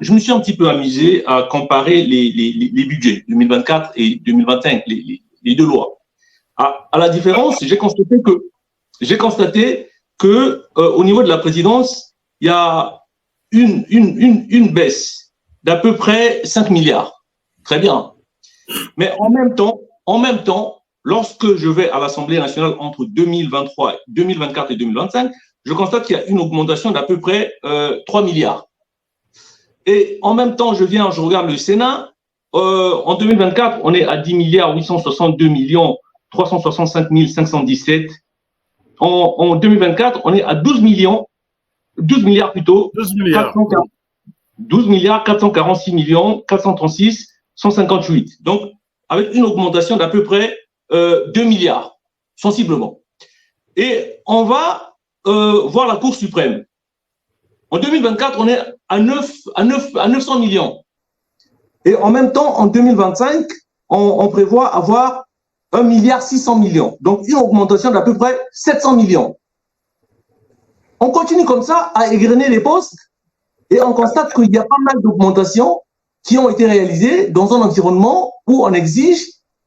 je me suis un petit peu amusé à comparer les budgets 2024 et 2025, les deux lois. À la différence, j'ai constaté que au niveau de la présidence, il y a une baisse d'à peu près 5 milliards. Très bien. Mais en même temps, lorsque je vais à l'Assemblée nationale entre 2023, 2024 et 2025, je constate qu'il y a une augmentation d'à peu près 3 milliards. Et en même temps, je regarde le Sénat. En 2024, on est à 10 milliards 862 millions 365 517. En 2024, on est à 12 milliards plutôt. 12 milliards. 12 milliards 446 millions 436 158. Donc, avec une augmentation d'à peu près 2 milliards, sensiblement. Et on va voir la Cour suprême. En 2024, on est à 900 millions. Et en même temps, en 2025, on prévoit avoir 1 milliard 600 millions. Donc, une augmentation d'à peu près 700 millions. On continue comme ça à égrener les postes et on constate qu'il y a pas mal d'augmentations qui ont été réalisées dans un environnement où on exige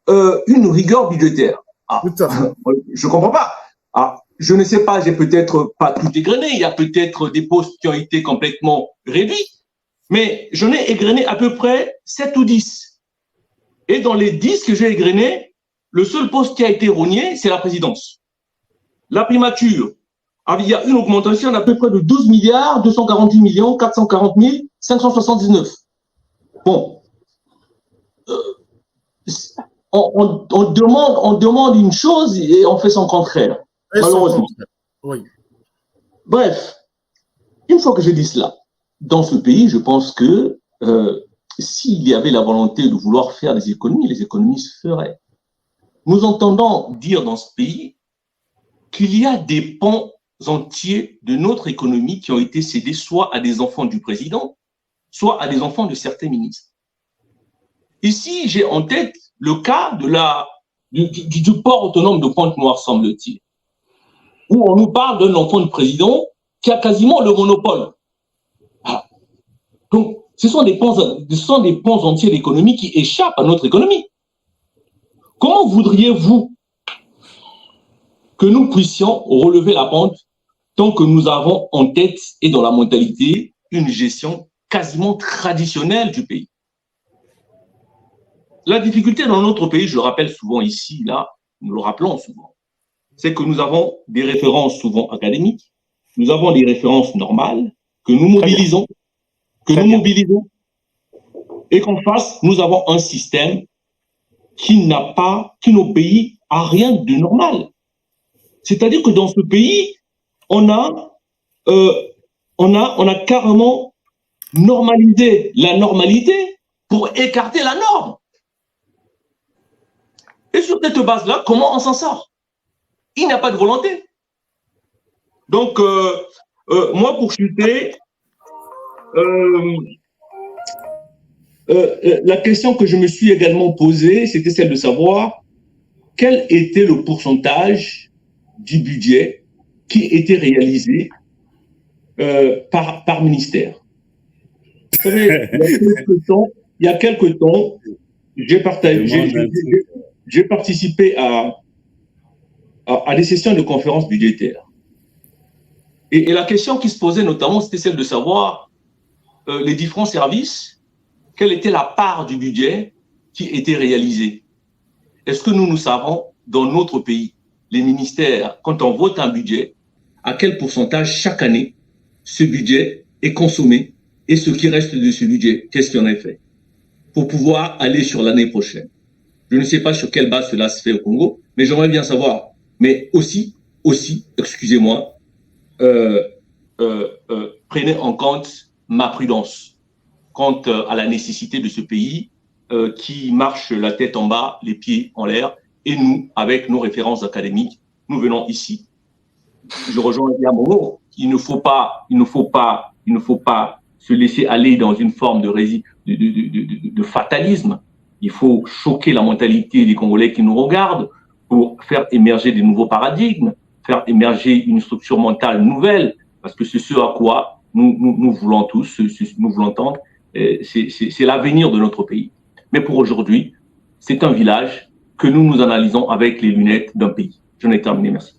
une rigueur budgétaire. Ah, je ne comprends pas. Ah, je ne sais pas, j'ai peut-être pas tout égrené. Il y a peut-être des postes qui ont été complètement réduits. Mais j'en ai égrené à peu près 7 ou 10. Et dans les 10 que j'ai égrenés, le seul poste qui a été rogné, c'est la présidence. La primature, il y a une augmentation d'à peu près de 12 milliards 248 millions 440 579. Bon. On demande une chose et on fait son contraire. Malheureusement. Oui. Bref, une fois que je dis cela, dans ce pays, je pense que s'il y avait la volonté de vouloir faire des économies, les économies se feraient. Nous entendons dire dans ce pays qu'il y a des pans entiers de notre économie qui ont été cédés soit à des enfants du président, soit à des enfants de certains ministres. Ici, j'ai en tête le cas du port autonome de Pointe-Noire, semble-t-il, où on nous parle d'un enfant du président qui a quasiment le monopole. Ah. Donc, ce sont des pans entiers d'économie qui échappent à notre économie. Comment voudriez-vous que nous puissions relever la pente tant que nous avons en tête et dans la mentalité une gestion quasiment traditionnelle du pays? La difficulté dans notre pays, je le rappelle souvent ici, là, nous le rappelons souvent, c'est que nous avons des références souvent académiques, nous avons des références normales que nous mobilisons, et qu'en face, nous avons un système qui n'obéit à rien de normal. C'est-à-dire que dans ce pays, on a carrément normalisé la normalité pour écarter la norme. Et sur cette base-là, comment on s'en sort? Il n'y a pas de volonté. Donc, moi, pour chuter, la question que je me suis également posée, c'était celle de savoir quel était le pourcentage du budget qui était réalisé par ministère. Vous savez, il y a quelque temps, j'ai participé à des sessions de conférences budgétaires. Et la question qui se posait notamment, c'était celle de savoir les différents services, quelle était la part du budget qui était réalisée. Est-ce que nous savons, dans notre pays, les ministères, quand on vote un budget, à quel pourcentage chaque année ce budget est consommé et ce qui reste de ce budget, qu'est-ce qu'il en est fait pour pouvoir aller sur l'année prochaine? Je ne sais pas sur quelle base cela se fait au Congo, mais j'aimerais bien savoir. Mais aussi, excusez-moi, prenez en compte ma prudence quant à la nécessité de ce pays qui marche la tête en bas, les pieds en l'air, et nous, avec nos références académiques, nous venons ici. Je rejoins Yamomo. Il ne faut pas se laisser aller dans une forme de fatalisme. Il faut choquer la mentalité des Congolais qui nous regardent pour faire émerger des nouveaux paradigmes, faire émerger une structure mentale nouvelle, parce que c'est ce à quoi nous voulons tous, nous voulons tendre. c'est l'avenir de notre pays. Mais pour aujourd'hui, c'est un village que nous analysons avec les lunettes d'un pays. J'en ai terminé, merci.